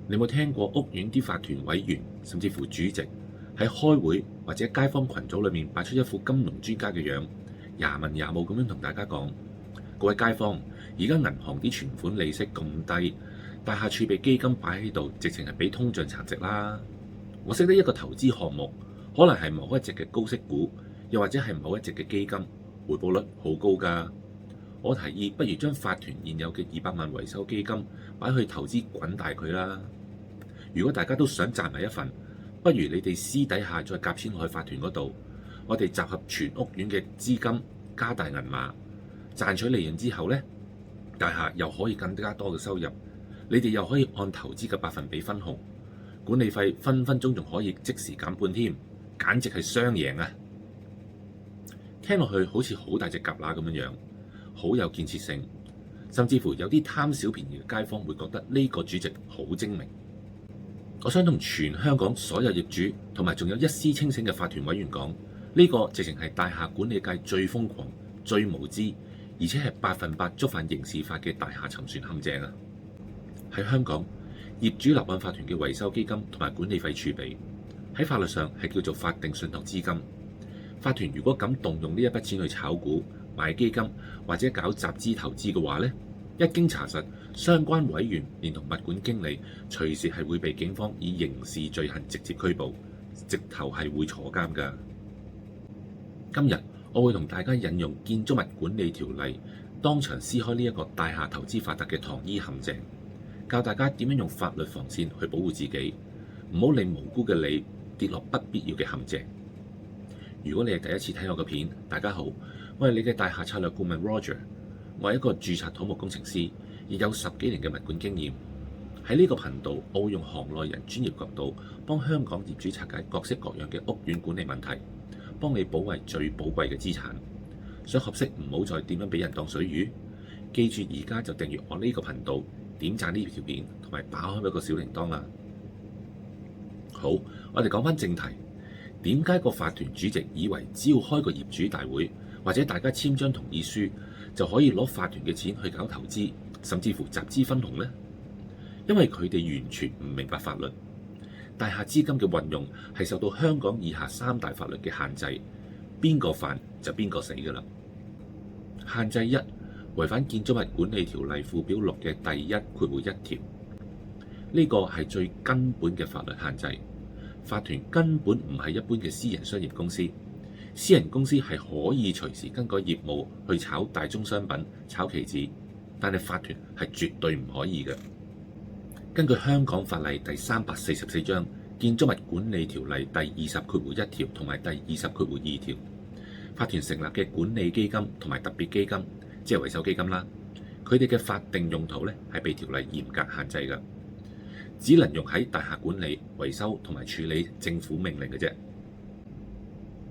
你有冇聽過屋苑啲法團委員甚至乎主席喺開會或者街坊群組裏面擺出一副金融專家嘅樣，廿文廿武咁樣同大家講：各位街坊，而家銀行啲存款利息咁低，大廈儲備基金擺喺度，直情係比通脹殘值啦。我識得一個投資項目，可能係某一隻嘅高息股，又或者係某一隻嘅基金，回報率好高㗎。我提議不如將法團現有嘅200萬維修基金擺去投資滾大佢啦。如果大家都想賺埋一份，不如你哋私底下再夾錢落去法團嗰度，我哋集合全屋苑嘅資金，加大銀碼，賺取利潤之後呢，大廈又可以更加多嘅收入，你哋又可以按投資嘅百分比分紅，管理費分分鐘仲可以即時減半添，簡直係雙贏啊！聽落去好似好大隻蛤乸咁樣樣，好有建設性，甚至乎有啲貪小便宜嘅街坊會覺得呢個主席好精明。我想同全香港所有業主同埋仲有一絲清醒嘅法團委員講，呢個直情係大廈管理界最瘋狂、最無知，而且係100%觸犯刑事法嘅大廈沉船陷阱啊！喺香港，業主立案法團嘅維修基金同埋管理費儲備喺法律上係叫做法定信託資金。法團如果敢動用呢一筆錢去炒股、買基金或者搞集資投資嘅話呢，一經查實，相關委員連同物管經理隨時係會被警方以刑事罪行直接拘捕，直頭係會坐監㗎。今日我會同大家引用建築物管理條例，當場撕開呢一個大廈投資發達嘅糖衣陷阱，教大家點樣用法律防線去保護自己，唔好令無辜嘅你跌落不必要嘅陷阱。如果你係第一次睇我嘅片，大家好，我係你嘅大廈策略顧問 Roger。我係一個註冊土木工程師，亦有10幾年嘅物管經驗。喺呢個頻道，我會用行內人專業角度，幫香港業主拆解各式各樣嘅屋苑管理問題，幫你保衞最寶貴嘅資產。想學識唔好再點樣俾人當水魚，記住而家就訂閱我呢個頻道，點讚呢條片，同埋打開一個小鈴鐺啦。好，我哋講返正題，點解個法團主席以為只要開個業主大會，或者大家簽張同意書，就可以攞法團嘅錢去搞投資，甚至乎集資分紅呢？因為佢哋完全唔明白法律，大廈資金嘅運用係受到香港以下3大法律嘅限制，邊個犯就邊個死㗎啦。限制1，違反建築物管理條例附表6嘅第1.1條，呢個係最根本嘅法律限制。法團根本唔係一般嘅私人商業公司。私人公司係可以隨時更改業務去炒大宗商品、炒期指，但係法團係絕對唔可以嘅。根據香港法例第344章《建築物管理條例》第20.1條同埋第20.2條，法團成立嘅管理基金同埋特別基金，即係維修基金啦，佢哋嘅法定用途咧係被條例嚴格限制嘅，只能用喺大廈管理、維修同埋處理政府命令嘅啫。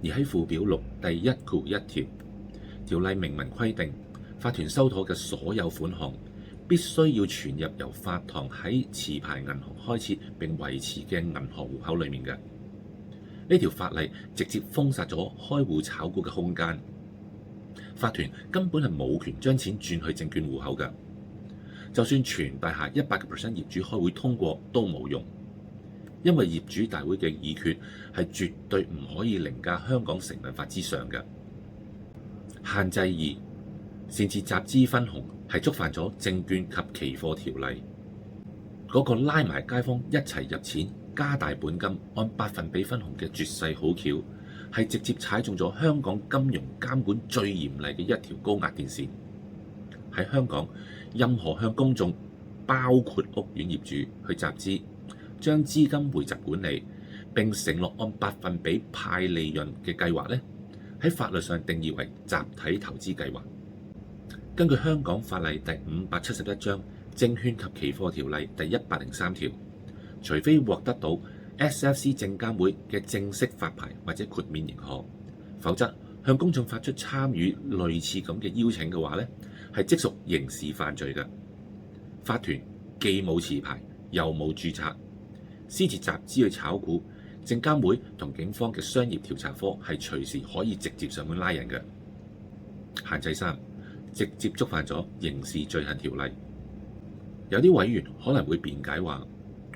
而喺附表6第1.1條，條例明文規定，法團收妥嘅所有款項必須要存入由法團喺持牌銀行開設並維持嘅銀行戶口裡面嘅。呢條法例直接封殺咗開戶炒股嘅空間，法團根本係冇權將錢轉去證券戶口㗎。就算全大廈100% 業主開會通過都冇用。因為業主大會嘅議決係絕對唔可以凌駕香港成文法之上嘅。限制2，擅自集資分紅係觸犯咗證券及期貨條例。嗰個拉埋街坊一齊入錢加大本金按百分比分紅嘅絕世好橋，係直接踩中咗香港金融監管最嚴厲嘅一條高壓電線。喺香港，任何向公眾包括屋苑業主去集資，將資金匯集管理並承諾按百分比派利潤嘅計劃呢，喺法律上定義為集體投資計劃。根據香港法例第571章《證券及期貨條例》第103條，除非獲得到 SFC 證監會嘅正式發牌或者豁免認可，否則向公眾發出參與類似咁嘅邀請嘅話呢，係即屬刑事犯罪嘅。法團既冇持牌又冇註冊，私自集資去炒股，證監會同警方嘅商業調查科係隨時可以直接上門拉人嘅。限制3，直接觸犯咗刑事罪行條例。有啲委員可能會辯解話，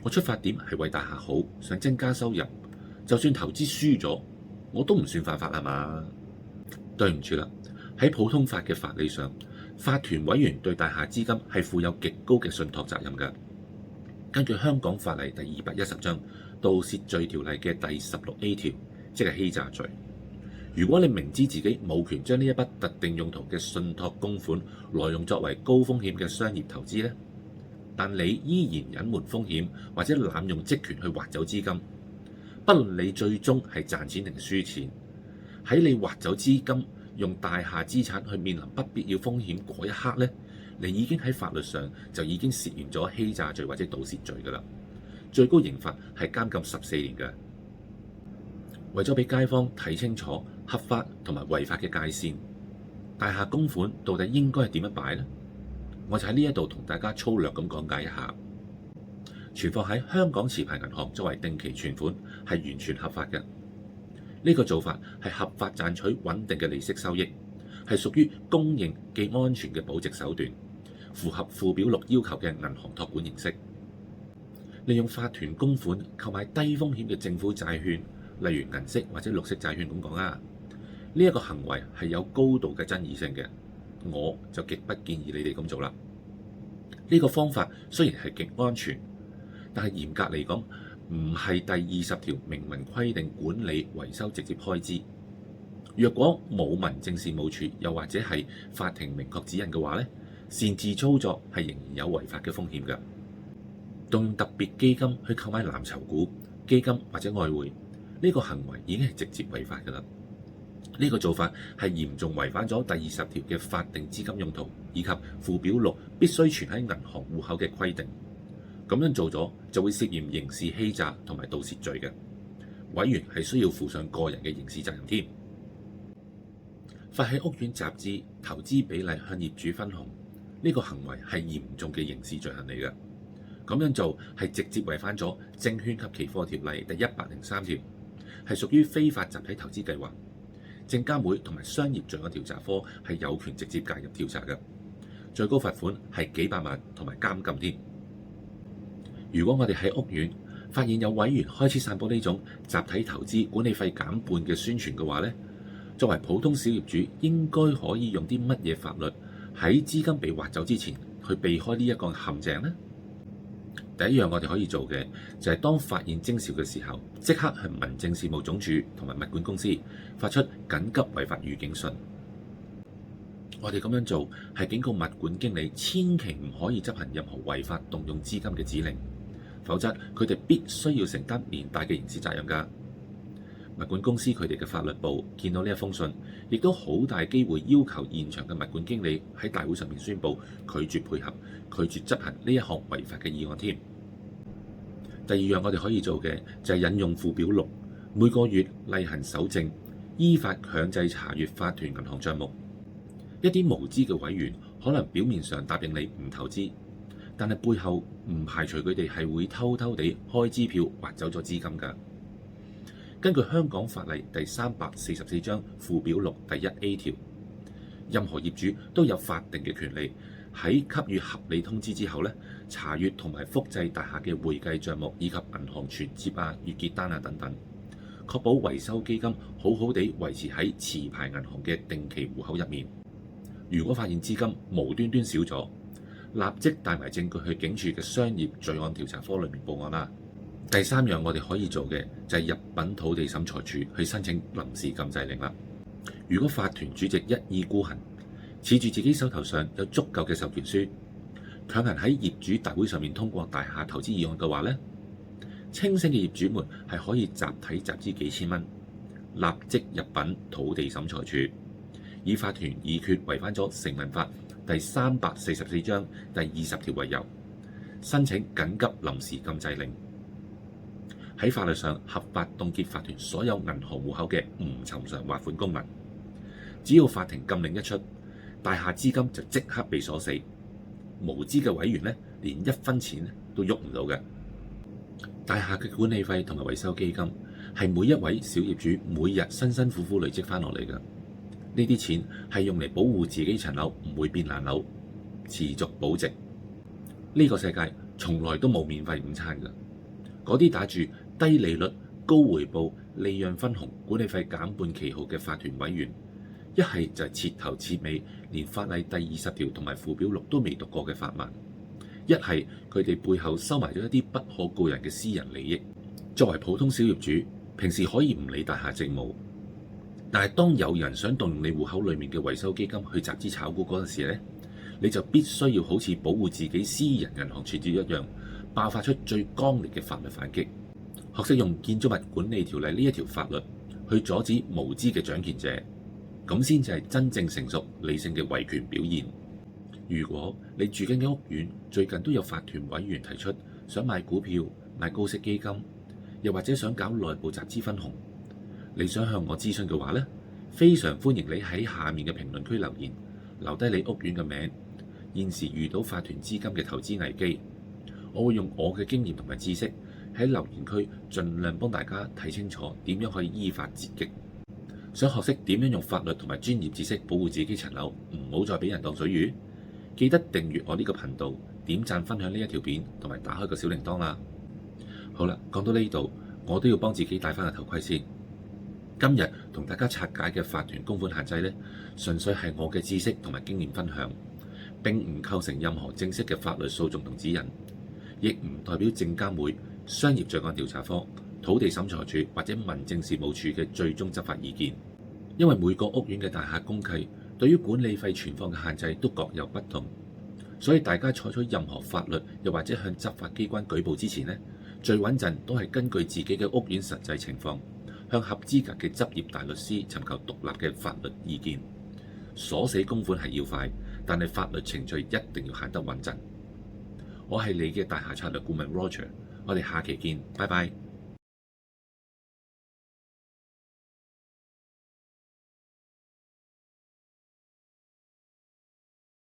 我出發點係為大廈好，想增加收入，就算投資輸咗，我都唔算犯法係嘛？對唔住啦，喺普通法嘅法理上，法團委員對大廈資金係負有極高嘅信託責任㗎。根據香港法例第210章盜竊罪條例嘅第16A 條，即係欺詐罪。如果你明知自己冇權將呢一筆特定用途嘅信託公款挪用作為高風險嘅商業投資呢，但你依然隱瞞風險或者濫用職權去挖走資金，不論你最終係賺錢定輸錢，喺你挖走資金用大廈資產去面臨不必要風險嗰一刻呢，你已經喺法律上就已經涉嫌咗欺詐罪或者盜竊罪㗎啦。最高刑罰係監禁14年嘅。為咗俾街坊睇清楚合法同埋違法嘅界線，大廈公款到底應該係點樣擺呢？我就喺呢一度同大家粗略咁講解一下。存放喺香港持牌銀行作為定期存款係完全合法嘅。呢個做法係合法賺取穩定嘅利息收益，係屬於公認既安全嘅保值手段，符合附表6要求嘅銀行託管形式。利用法團公款購買低風險嘅政府債券，例如銀色或者綠色債券咁講啊，呢一個行為係有高度嘅爭議性嘅，我就極不建議你哋咁做啦。呢個方法雖然係極安全，但係嚴格嚟講唔係第20條明文規定管理維修直接開支。若果冇民政事務處又或者係法庭明確指引嘅話呢，擅自操作係仍然有違法嘅風險㗎。動用特別基金去購買藍籌股、基金或者外匯，呢個行為已經係直接違法㗎啦。呢個做法係嚴重違反咗第20條嘅法定資金用途以及附表6必須存喺銀行戶口嘅規定。咁樣做咗就會涉嫌刑事欺詐同埋盜竊罪嘅，委員係需要負上個人嘅刑事責任添。發起屋苑集資投資比例向業主分紅，呢個行為係嚴重嘅刑事罪行嚟嘅。咁樣做係直接違反咗證券及期貨條例第103條，係屬於非法集體投資計劃。證監會同埋商業罪案調查科係有權直接介入調查嘅，最高罰款係幾百萬同埋監禁添。如果我哋喺屋苑發現有委員開始散播呢種集體投資管理費減半嘅宣傳嘅話呢，作為普通小業主應該可以用啲乜嘢法律喺資金被挖走之前去避開呢一個陷阱呢？第一樣我哋可以做嘅就係當發現徵兆嘅時候，即刻向民政事務總署同埋物管公司發出緊急違法預警信。我哋咁樣做係警告物管經理千祈唔可以執行任何違法動用資金嘅指令，否則佢哋必須要承擔連帶嘅刑事責任㗎。物管公司佢哋嘅法律部見到呢一封信，亦都好大機會要求現場嘅物管經理喺大會上面宣佈拒絕配合、拒絕執行呢一項違法嘅議案添。第二樣我哋可以做嘅就係引用附表6，每個月例行搜證，依法強制查閱法團銀行帳目。一啲無知嘅委員可能表面上答應你唔投資，但係背後唔排除佢哋係會偷偷地開支票挖走咗資金㗎。根據香港法例第344章附表6第1A 條，任何業主都有法定嘅權利喺給予合理通知之後查閱同埋複製大廈嘅會計帳目以及銀行存摺啊、月結單啊等等，確保維修基金好好地維持喺持牌銀行嘅定期戶口入面。如果發現資金無端端少咗，立即帶埋證據去警署嘅商業罪案調查科裏面報案啦。第三樣我哋可以做嘅就係入稟土地審裁處去申請臨時禁制令啦。如果法團主席一意孤行，恃住自己手頭上有足夠嘅授權書，強行喺業主大會上面通過大廈投資議案嘅話呢，清醒嘅業主們係可以集體集資幾千蚊，立即入稟土地審裁處，以法團議決違反咗成文法第344章第20條為由，申請緊急臨時禁制令。喺法律上合法凍結法團所有銀行戶口嘅唔尋常劃款公文，只要法庭禁令一出，大廈資金就即刻被鎖死，無知嘅委員連1分錢都喐唔到嘅。大廈嘅管理費同埋維修基金係每一位小業主每日辛辛苦苦累積翻落嚟嘅，呢啲錢係用嚟保護自己層樓唔會變爛樓，持續保值。呢個世界從來都冇免費午餐嘅。嗰啲打住低利率、高回報、利潤分紅、管理費減半旗號嘅法團委員，一係就係徹頭徹尾連法例第20條同埋附表6都未讀過嘅法盲，一係佢哋背後收埋咗一啲不可告人嘅私人利益。作為普通小業主，平時可以唔理大廈政務，但係當有人想動用你戶口裡面嘅維修基金去集資炒股嗰陣時咧，你就必須要好似保護自己私人銀行存折一樣，爆發出最剛烈嘅法律反擊，學識用建築物管理條例呢一條法律去阻止無知嘅掌權者，咁先至係真正成熟理性嘅維權表現。如果你住緊嘅屋苑最近都有法團委員提出想買股票、買高息基金，又或者想搞內部集資分紅，你想向我諮詢嘅話呢，非常歡迎你喺下面嘅評論區留言，留低你屋苑嘅名。現時遇到法團資金嘅投資危機，我會用我嘅經驗同埋知識喺留言區盡量幫大家睇清楚點樣可以依法截擊。想學識點樣用法律同埋專業知識保護自己層樓，唔好再俾人當水魚，記得訂閱我呢個頻道，點讚分享呢一條片，同埋打開個小鈴鐺啦。好啦，講到呢度，我都要幫自己戴翻個頭盔先。今日同大家拆解嘅法團供款限制呢，純粹係我嘅知識同埋經驗分享，並唔構成任何正式嘅法律訴訟同指引，亦唔代表證監會、商業罪案調查科、土地審裁處或者民政事務處嘅最終執法意見。因為每個屋苑嘅大廈公契對於管理費存放嘅限制都各有不同，所以大家採取任何法律又或者向執法機關舉報之前呢，最穩陣都係根據自己嘅屋苑實際情況，向合資格嘅執業大律師尋求獨立嘅法律意見。鎖死供款係要快，但係法律程序一定要行得穩陣。我係你嘅大廈策略顧問 Roger，我哋下期見，拜拜。